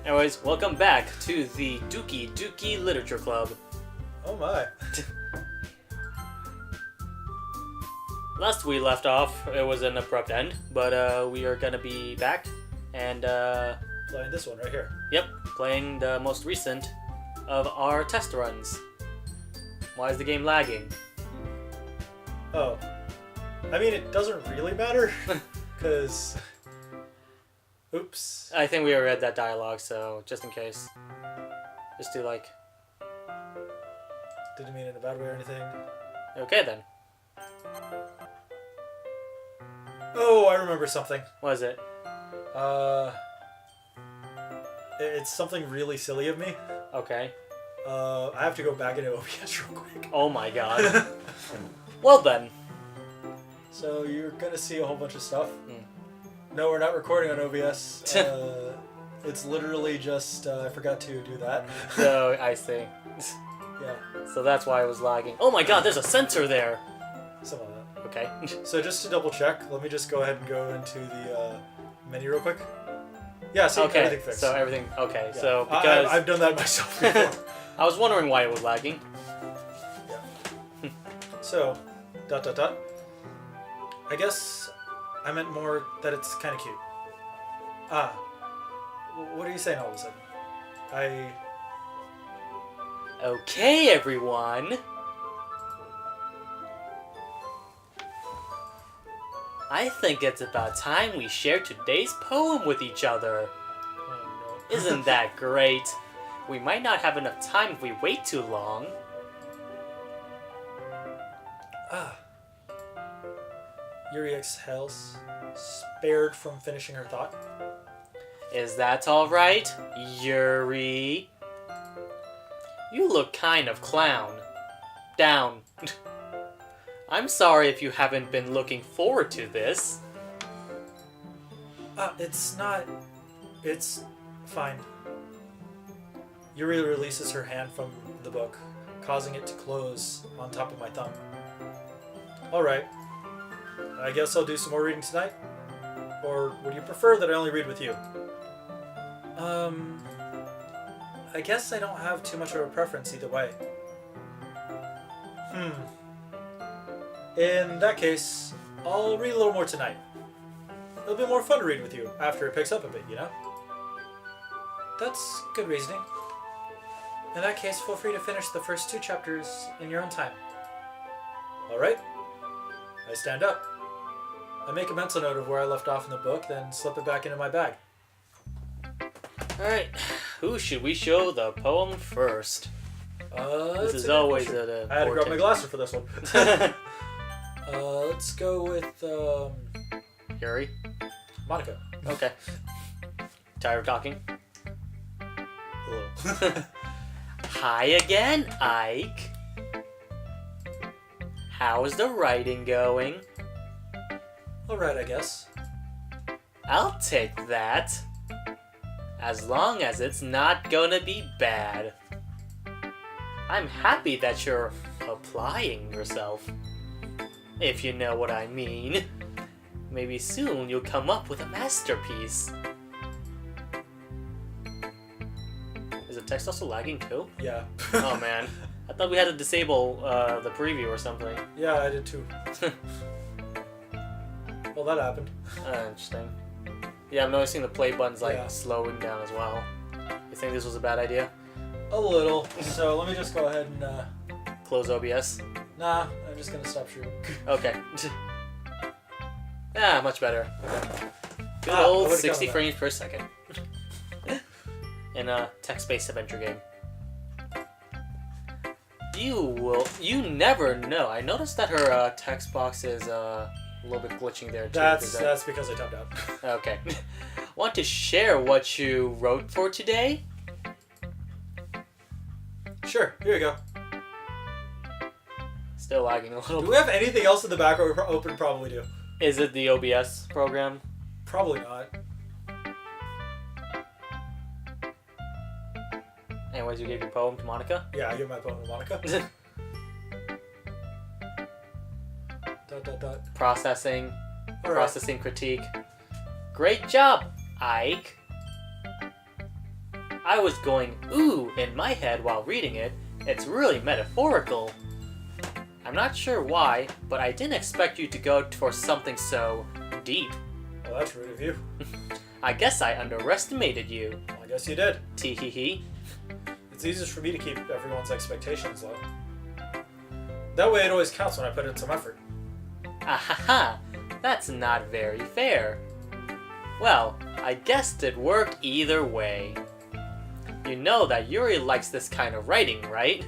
Anyways, welcome back to the Doki Doki Literature Club. Oh my. Last we left off, it was an abrupt end, but we are gonna be back and Playing this one right here. yep, playing the most recent of our test runs. Why is the game lagging? Oh. I mean, it doesn't really matter, because... Oops. I think we already read that dialogue, so just in case. Just do like... Didn't mean it in a bad way or anything. Okay then. Oh, I remember something. What is it? It's something really silly of me. Okay. I have to go back into OBS real quick. Oh my god. Well then. So you're gonna see a whole bunch of stuff. Mm. No, we're not recording on OBS. It's literally just I forgot to do that. So, I see. Yeah, So that's why it was lagging. Oh my god, there's a sensor there! some of that. Okay. So just to double check, let me just go ahead and go into the menu real quick. Yeah, see, Okay, everything fixed. so everything... Okay, Yeah. so because... I've done that myself before. I was wondering why it was lagging. Yeah. So, ... I guess I meant more that it's kind of cute. What are you saying all of a sudden? Okay, everyone. I think it's about time we share today's poem with each other. Oh no. Isn't that great? We might not have enough time if we wait too long. Yuri exhales, spared from finishing her thought. Is that alright, Yuri? You look kind of clown. Down. I'm sorry if you haven't been looking forward to this. It's not... It's fine. Yuri releases her hand from the book, causing it to close on top of my thumb. Alright. I guess I'll do some more reading tonight? Or would you prefer that I only read with you? I guess I don't have too much of a preference either way. In that case, I'll read a little more tonight. It'll be more fun to read with you after it picks up a bit, you know? That's good reasoning. In that case, feel free to finish the first 2 chapters in your own time. Alright. I stand up. I make a mental note of where I left off in the book, then slip it back into my bag. Alright, who should we show the poem first? This is a good always question. an I had to grab my important... glasses for this one. Let's go with, Yuri? Monica. Okay. Tired of talking? A little. Hi again, Ike. How's the writing going? Alright, I guess. I'll take that. As long as it's not gonna be bad. I'm happy that you're applying yourself. If you know what I mean. Maybe soon you'll come up with a masterpiece. Is the text also lagging too? Yeah. Oh man. I thought we had to disable the preview or something. Yeah, I did too. Well, that happened. Interesting. Yeah, I'm noticing the play button's like Yeah. slowing down as well. You think this was a bad idea? A little. So let me just go ahead and, Close OBS? nah, I'm just gonna stop shooting. Okay. Yeah, much better. Good I old would've 60 gotten that. frames per second. In a text-based adventure game. You never know. I noticed that her text box is a little bit glitching there too. That's because I tapped out. Okay. Want to share what you wrote for today? Sure, here you go. Still lagging a little Do bit. we have anything else in the background open? Probably do. Is it the OBS program? Probably not. Anyways, you gave your poem to Monica? Yeah, I give my poem to Monica. Processing. All right. Processing critique. Great job, Ike. I was going ooh in my head while reading it. It's really metaphorical. I'm not sure why, but I didn't expect you to go for something so deep. Well, that's rude of you. I guess I underestimated you. Well, I guess you did. Tee-hee-hee. It's easiest for me to keep everyone's expectations low. That way it always counts when I put in some effort. Ahaha, that's not very fair. Well, I guess it'd work either way. You know that Yuri likes this kind of writing, right?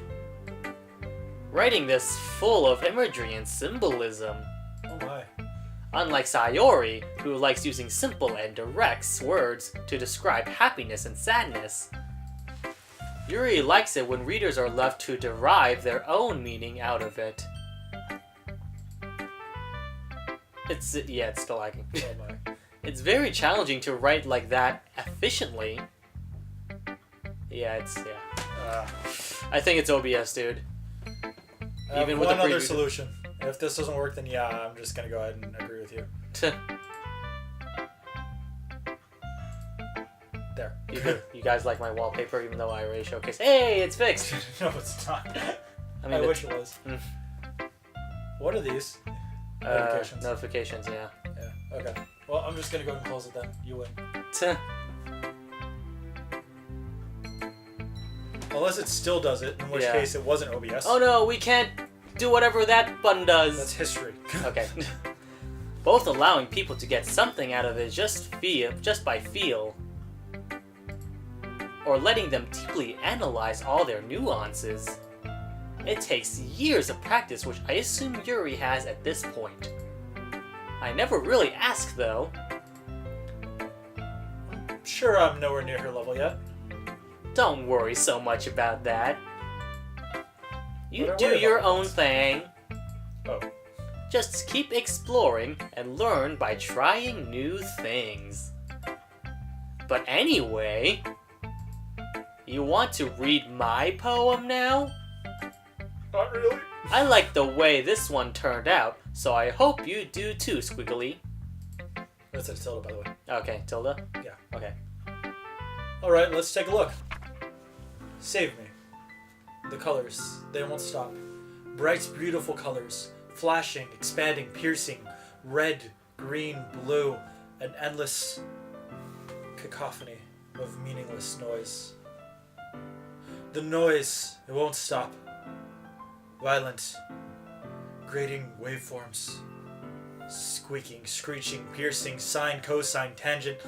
Writing this full of imagery and symbolism. Oh my. Unlike Sayori, who likes using simple and direct words to describe happiness and sadness. Yuri likes it when readers are left to derive their own meaning out of it. It's still lagging. Oh my. It's very challenging to write like that efficiently. Yeah. I think it's OBS, dude. I have Even with one the other preview. solution. If this doesn't work, then yeah, I'm just gonna go ahead and agree with you. There. You guys like my wallpaper, even though I already showcased. Hey, it's fixed. No, it's not. I wish it was. Mm. What are these? Notifications. Notifications, yeah. Yeah. Okay. Well, I'm just gonna go and close it then. You win. Unless it still does it, in which Yeah. case it wasn't OBS. Oh no, we can't do whatever that button does. That's history. Okay. Both allowing people to get something out of it just by feel. Or letting them deeply analyze all their nuances. It takes years of practice, which I assume Yuri has at this point. I never really asked though. Sure, I'm nowhere near her level yet. Don't worry so much about that. You What I do worry your about own is- thing. Oh. Just keep exploring and learn by trying new things. But anyway, you want to read my poem now? Not really. I like the way this one turned out, so I hope you do too, Squiggly. That's a tilde, by the way. Okay, Tilda? Yeah. Okay. Alright, let's take a look. Save me. The colors, they won't stop. Bright, beautiful colors. Flashing, expanding, piercing. Red, green, blue. An endless cacophony of meaningless noise. The noise, it won't stop. Violent, grating waveforms. Squeaking, screeching, piercing, sine, cosine, tangent.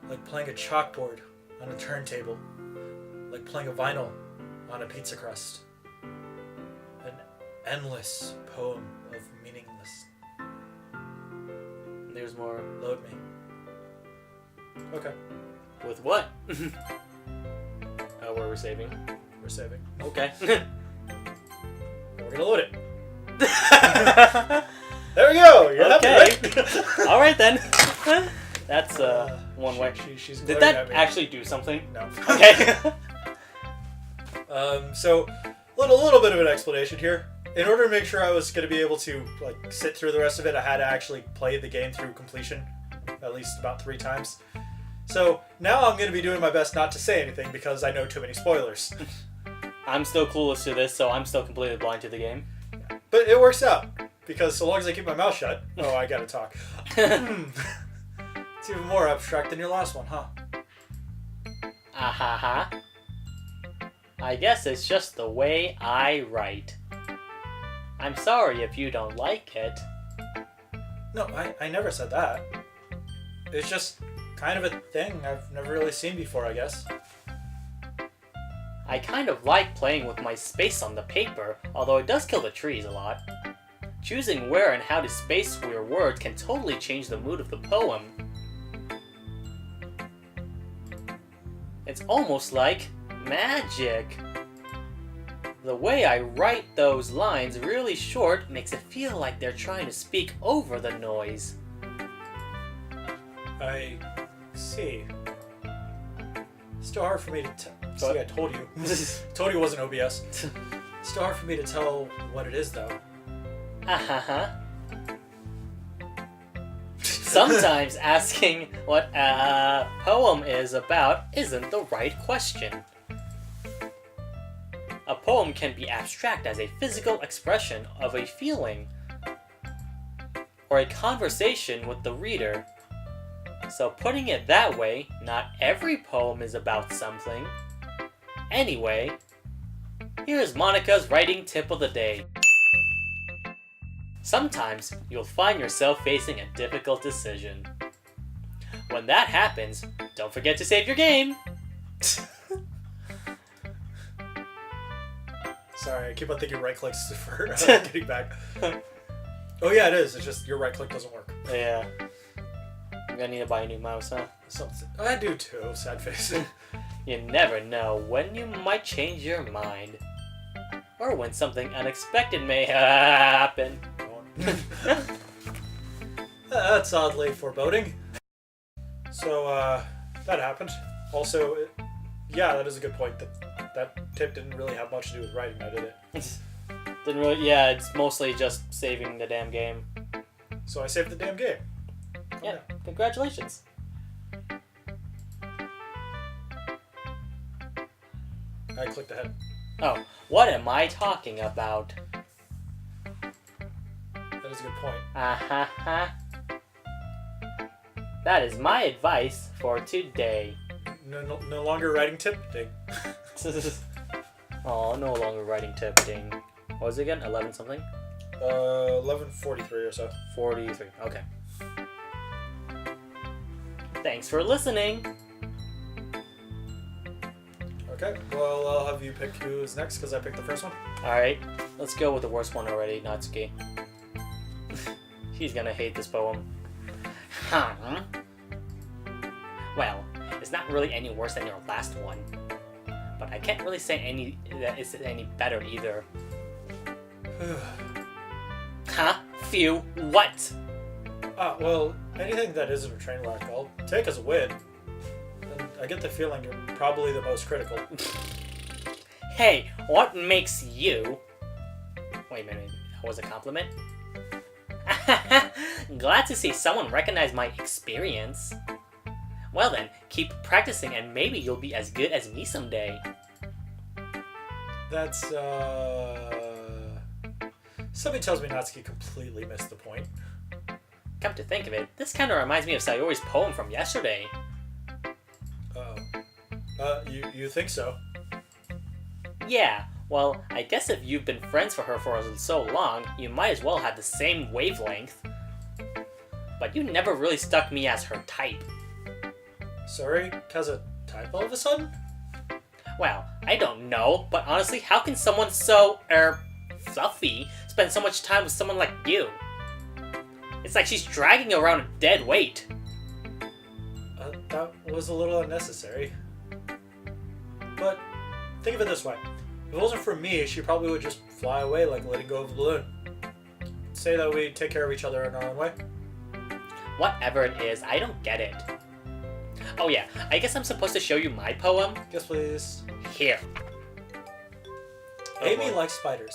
Like playing a chalkboard on a turntable. Like playing a vinyl on a pizza crust. An endless poem of meaningless. There's more. Load me. Okay, With what? Oh, where we're saving? we're saving. Okay. And we're gonna load it. There we go! You're happy, Okay. right? Alright then. That's one way. She's Did glaring that at me. actually do something? No. Okay. So, little bit of an explanation here. In order to make sure I was going to be able to like sit through the rest of it, I had to actually play the game through completion, at least about 3 times. So now I'm going to be doing my best not to say anything because I know too many spoilers. I'm still clueless to this, so I'm still completely blind to the game. But it works out because so long as I keep my mouth shut. Oh, I gotta talk. It's even more abstract than your last one, huh? Ahaha. I guess it's just the way I write. I'm sorry if you don't like it. No, I never said that. It's just kind of a thing I've never really seen before, I guess. I kind of like playing with my space on the paper, although it does kill the trees a lot. Choosing where and how to space your words can totally change the mood of the poem. It's almost like magic. The way I write those lines really short makes it feel like they're trying to speak over the noise. I see. Still hard for me to tell. See, What? I told you. Told you it wasn't OBS. Still hard for me to tell what it is, though. Ahaha. Sometimes asking what a poem is about isn't the right question. A poem can be abstract as a physical expression of a feeling or a conversation with the reader. So putting it that way, not every poem is about something. Anyway, here's Monica's writing tip of the day. Sometimes you'll find yourself facing a difficult decision. When that happens, don't forget to save your game. Sorry, I keep on thinking right clicks for getting back. Oh yeah, it is. It's just your right click doesn't work. Yeah. I'm gonna need to buy a new mouse, huh? I do too, sad face. You never know when you might change your mind. Or when something unexpected may happen. That's oddly foreboding. So, that happened. Also, yeah, that is a good point. That tip didn't really have much to do with writing, now did it? Didn't really. Yeah, it's mostly just saving the damn game. So I saved the damn game. Yeah, congratulations. I clicked ahead. Oh, what am I talking about? That is a good point. Ha. That is my advice for today. No longer writing tip? Ding. Oh, no longer writing tip, ding. What was it again? 11 something? 11:43 or so. 43. Okay. Thanks for listening. Okay, well, I'll have you pick who's next because I picked the first one. Alright, let's go with the worst one already, Natsuki. He's gonna hate this poem. Huh? Well, it's not really any worse than your last one. But I can't really say that it's any better either. Huh? Phew, what? Well, anything that isn't a train wreck, I'll take as a win. And I get the feeling you're probably the most critical. Hey, what makes you... Wait a minute, that was a compliment? Glad to see someone recognize my experience. Well then, keep practicing and maybe you'll be as good as me someday. That's, Something tells me Natsuki completely missed the point. Come to think of it, this kind of reminds me of Sayori's poem from yesterday. You think so? Yeah, well, I guess if you've been friends with her for so long, you might as well have the same wavelength. But you never really struck me as her type. Sorry, has a type all of a sudden? Well, I don't know, but honestly, how can someone so, fluffy spend so much time with someone like you? It's like she's dragging around a dead weight. That was a little unnecessary. But think of it this way. If it wasn't for me, she probably would just fly away like letting go of a balloon. Say that we take care of each other in our own way. Whatever it is, I don't get it. Oh yeah, I guess I'm supposed to show you my poem? Yes, please. Here. Amy likes spiders.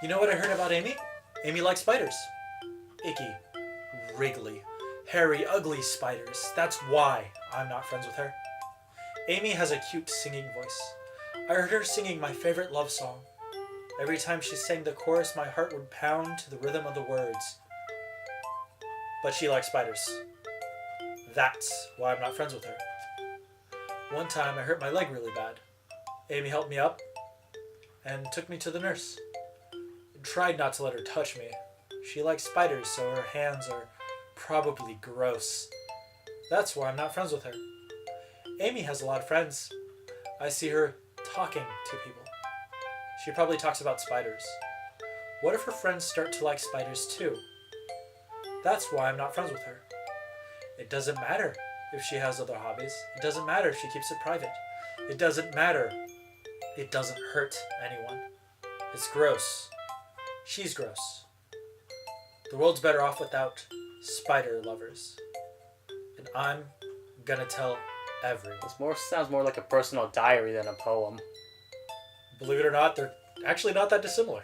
You know what I heard about Amy? Amy likes spiders. Icky, wriggly, hairy, ugly spiders. That's why I'm not friends with her. Amy has a cute singing voice. I heard her singing my favorite love song. Every time she sang the chorus, my heart would pound to the rhythm of the words. But she likes spiders. That's why I'm not friends with her. One time I hurt my leg really bad. Amy helped me up and took me to the nurse. I tried not to let her touch me. She likes spiders, so her hands are probably gross. That's why I'm not friends with her. Amy has a lot of friends. I see her talking to people. She probably talks about spiders. What if her friends start to like spiders too? That's why I'm not friends with her. It doesn't matter if she has other hobbies. It doesn't matter if she keeps it private. It doesn't matter. It doesn't hurt anyone. It's gross. She's gross. The world's better off without spider lovers. And I'm gonna tell everyone. This sounds more like a personal diary than a poem. Believe it or not, they're actually not that dissimilar.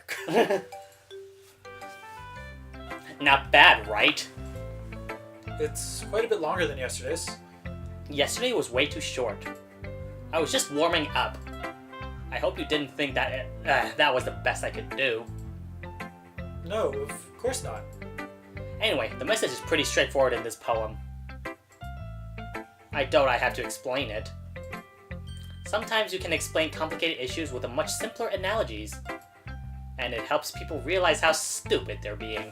Not bad, right? It's quite a bit longer than yesterday's. Yesterday was way too short. I was just warming up. I hope you didn't think that that was the best I could do. No, of course not. Anyway, the message is pretty straightforward in this poem. I doubt I have to explain it. Sometimes you can explain complicated issues with a much simpler analogies, and it helps people realize how stupid they're being.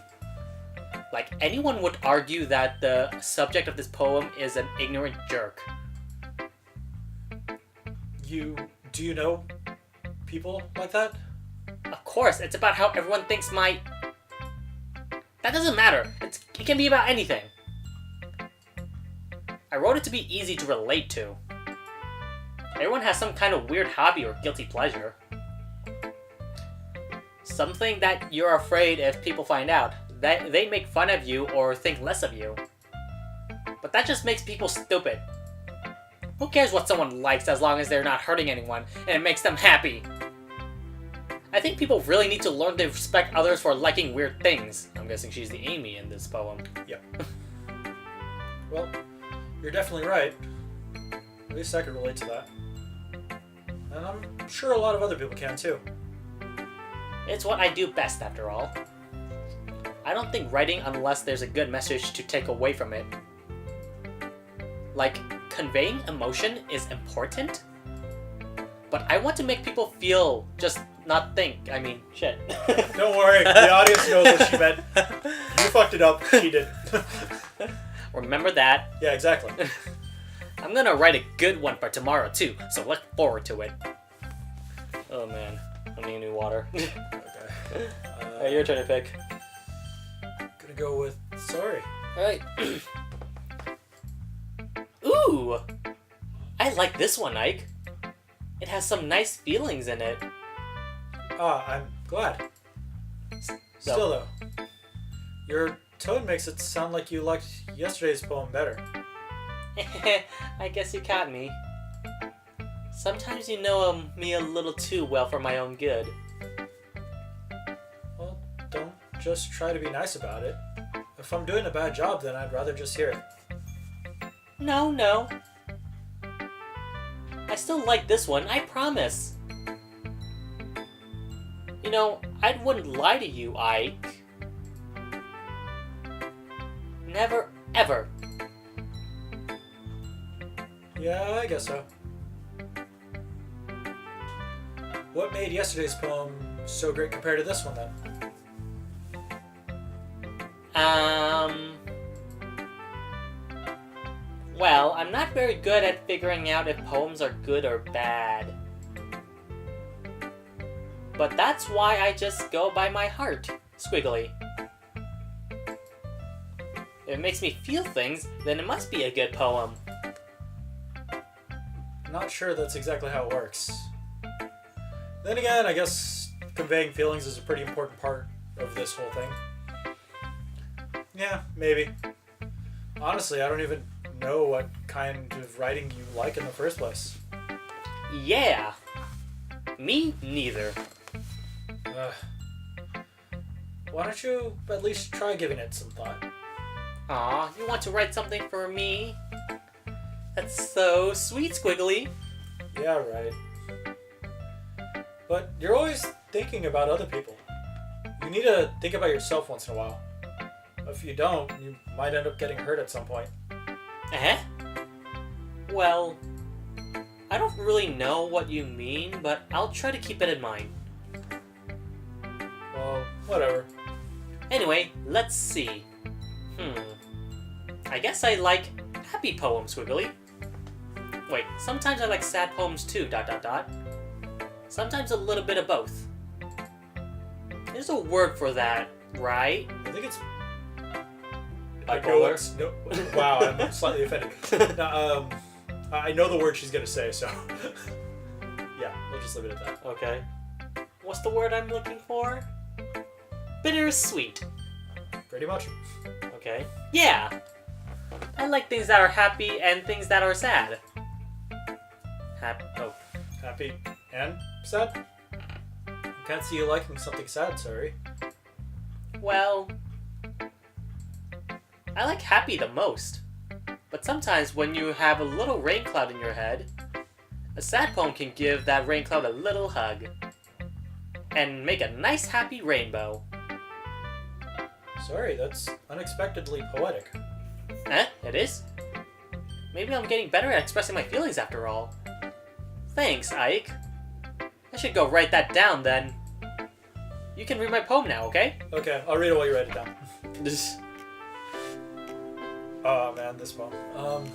Like, anyone would argue that the subject of this poem is an ignorant jerk. Do you know people like that? Of course, it's about how everyone thinks my... That doesn't matter. It can be about anything. I wrote it to be easy to relate to. Everyone has some kind of weird hobby or guilty pleasure. Something that you're afraid if people find out, that they make fun of you or think less of you. But that just makes people stupid. Who cares what someone likes as long as they're not hurting anyone and it makes them happy? I think people really need to learn to respect others for liking weird things. I'm guessing she's the Amy in this poem. Yep. Well, you're definitely right. At least I could relate to that. And I'm sure a lot of other people can too. It's what I do best, after all. I don't think writing unless there's a good message to take away from it. Like, conveying emotion is important, but I want to make people feel, just not think. I mean, shit. Don't worry, the audience knows what she meant. You fucked it up, she did. Remember that. Yeah, exactly. I'm gonna write a good one for tomorrow too, so look forward to it. Oh man, I need new water. Okay. Hey, your turn to pick. Gonna go with sorry. Alright. Ooh! I like this one, Ike. It has some nice feelings in it. Ah, I'm glad. Still though, your tone makes it sound like you liked yesterday's poem better. I guess you caught me. Sometimes you know me a little too well for my own good. Well, don't just try to be nice about it. If I'm doing a bad job, then I'd rather just hear it. No. I still like this one, I promise. You know, I wouldn't lie to you, Ike. Never, ever. Yeah, I guess so. What made yesterday's poem so great compared to this one, then? Well, I'm not very good at figuring out if poems are good or bad. But that's why I just go by my heart, Squiggly. If it makes me feel things, then it must be a good poem. Not sure that's exactly how it works. Then again, I guess conveying feelings is a pretty important part of this whole thing. Yeah, maybe. Honestly, I don't even know what kind of writing you like in the first place. Yeah. Me neither. Why don't you at least try giving it some thought? Aw, you want to write something for me? That's so sweet, Squiggly. Yeah, right. But you're always thinking about other people. You need to think about yourself once in a while. If you don't, you might end up getting hurt at some point. Eh? Well, I don't really know what you mean, but I'll try to keep it in mind. Well, whatever. Anyway, let's see. I guess I like happy poems, Squiggly. Wait, sometimes I like sad poems too, ... Sometimes a little bit of both. There's a word for that, right? I think it's Bipolar? No, wow, I'm slightly offended. No, I know the word she's gonna say, so yeah, we'll just leave it at that. Okay. What's the word I'm looking for? Bittersweet. Pretty much. Okay. Yeah! I like things that are happy and things that are sad. Happy and sad? I can't see you liking something sad, sorry. Well, I like happy the most. But sometimes when you have a little rain cloud in your head, a sad poem can give that rain cloud a little hug. And make a nice happy rainbow. Sorry, that's unexpectedly poetic. It is? Maybe I'm getting better at expressing my feelings after all. Thanks, Ike. I should go write that down then. You can read my poem now, okay? Okay, I'll read it while you write it down. Oh man, this poem.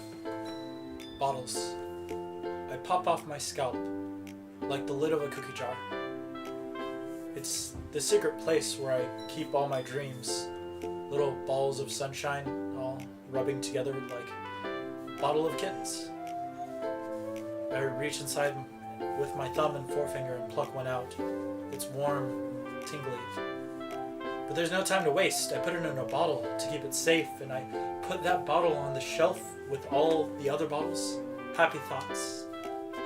Bottles. I pop off my scalp like the lid of a cookie jar. It's the secret place where I keep all my dreams. Little balls of sunshine all rubbing together like a bottle of kittens. I reach inside with my thumb and forefinger and pluck one out. It's warm, tingly. But there's no time to waste. I put it in a bottle to keep it safe, and I put that bottle on the shelf with all the other bottles. Happy thoughts,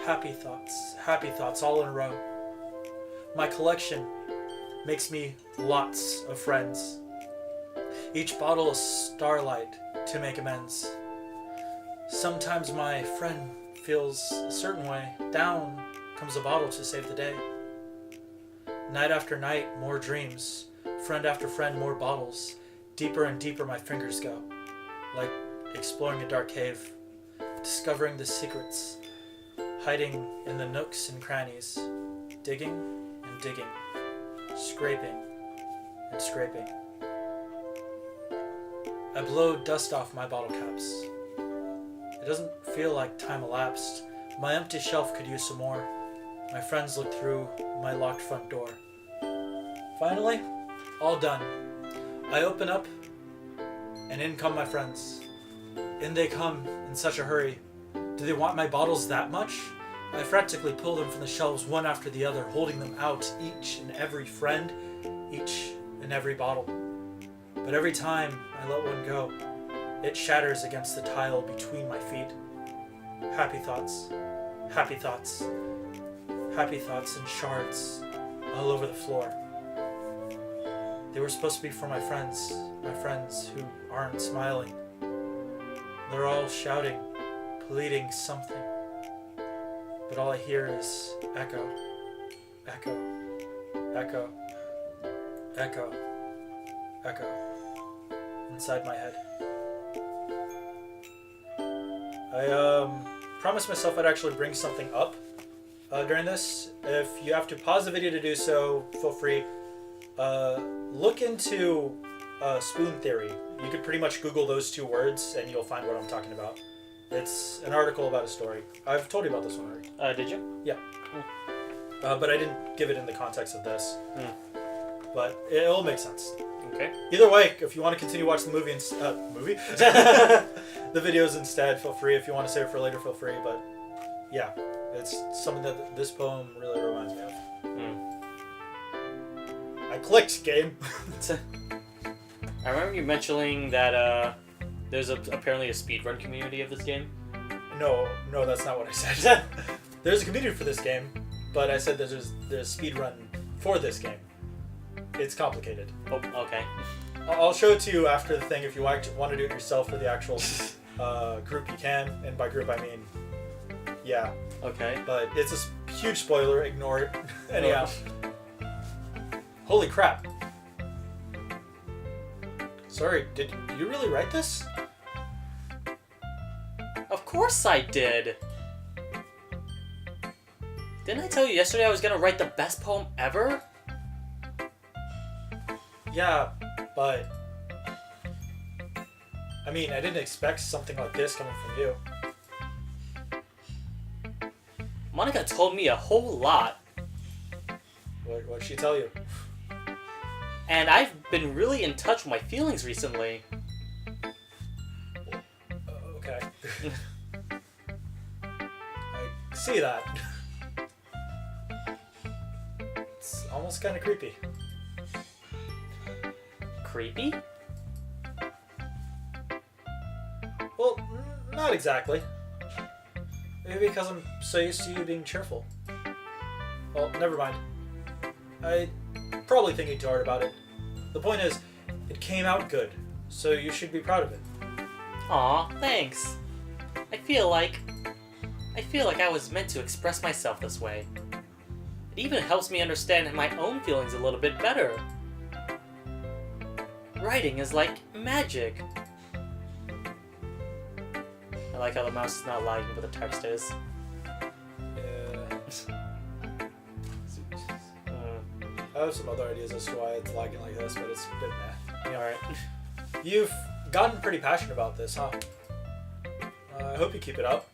happy thoughts, happy thoughts all in a row. My collection makes me lots of friends. Each bottle a starlight to make amends. Sometimes my friend feels a certain way. Down comes a bottle to save the day. Night after night, more dreams. Friend after friend, more bottles. Deeper and deeper my fingers go. Like exploring a dark cave. Discovering the secrets. Hiding in the nooks and crannies. Digging and digging. Scraping and scraping. I blow dust off my bottle caps. It doesn't feel like time elapsed. My empty shelf could use some more. My friends look through my locked front door. Finally, all done. I open up, and in come my friends. In they come in such a hurry. Do they want my bottles that much? I frantically pull them from the shelves one after the other, holding them out, each and every friend, each and every bottle. But every time I let one go, it shatters against the tile between my feet. Happy thoughts, happy thoughts, happy thoughts in shards all over the floor. They were supposed to be for my friends who aren't smiling. They're all shouting, pleading something. But all I hear is echo, echo, echo, echo, echo inside my head. I promised myself I'd actually bring something up during this. If you have to pause the video to do so, feel free. Look into spoon theory. You could pretty much Google those two words and you'll find what I'm talking about. It's an article about a story. I've told you about this one already. Did you? Yeah. But I didn't give it in the context of this. But it'll make sense. Okay. Either way, if you want to continue watching the movie, the videos instead, feel free. If you want to save it for later, feel free. But yeah, it's something that this poem really reminds me of. I clicked, game. I remember you mentioning that there's apparently a speedrun community of this game. No, that's not what I said. There's a community for this game, but I said that there's speedrun for this game. It's complicated. Oh, okay. I'll show it to you after the thing. If you want to do it yourself for the actual group, you can. And by group, I mean, yeah. Okay. But it's a huge spoiler. Ignore it. Anyhow. Holy crap. Sorry, did you really write this? Of course I did. Didn't I tell you yesterday I was gonna write the best poem ever? Yeah, but I mean, I didn't expect something like this coming from you. Monica told me a whole lot. What'd she tell you? And I've been really in touch with my feelings recently. Okay. I see that. It's almost kind of creepy. Creepy? Well, not exactly. Maybe because I'm so used to you being cheerful. Well, never mind. I probably thinking too hard about it. The point is, it came out good, so you should be proud of it. Aw, thanks. I feel like I was meant to express myself this way. It even helps me understand my own feelings a little bit better. Writing is like magic. I like how the mouse is not lagging, but the text is. I have some other ideas as to why it's lagging like this, but it's a bit meh. Alright. You've gotten pretty passionate about this, huh? I hope you keep it up.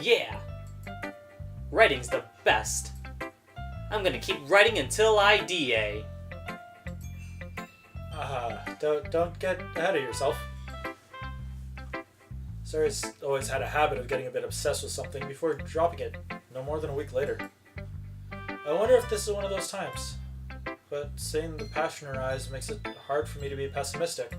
Yeah! Writing's the best. I'm gonna keep writing until I DA. Don't get ahead of yourself. Sarah's always had a habit of getting a bit obsessed with something before dropping it no more than a week later. I wonder if this is one of those times. But seeing the passion in her eyes makes it hard for me to be pessimistic.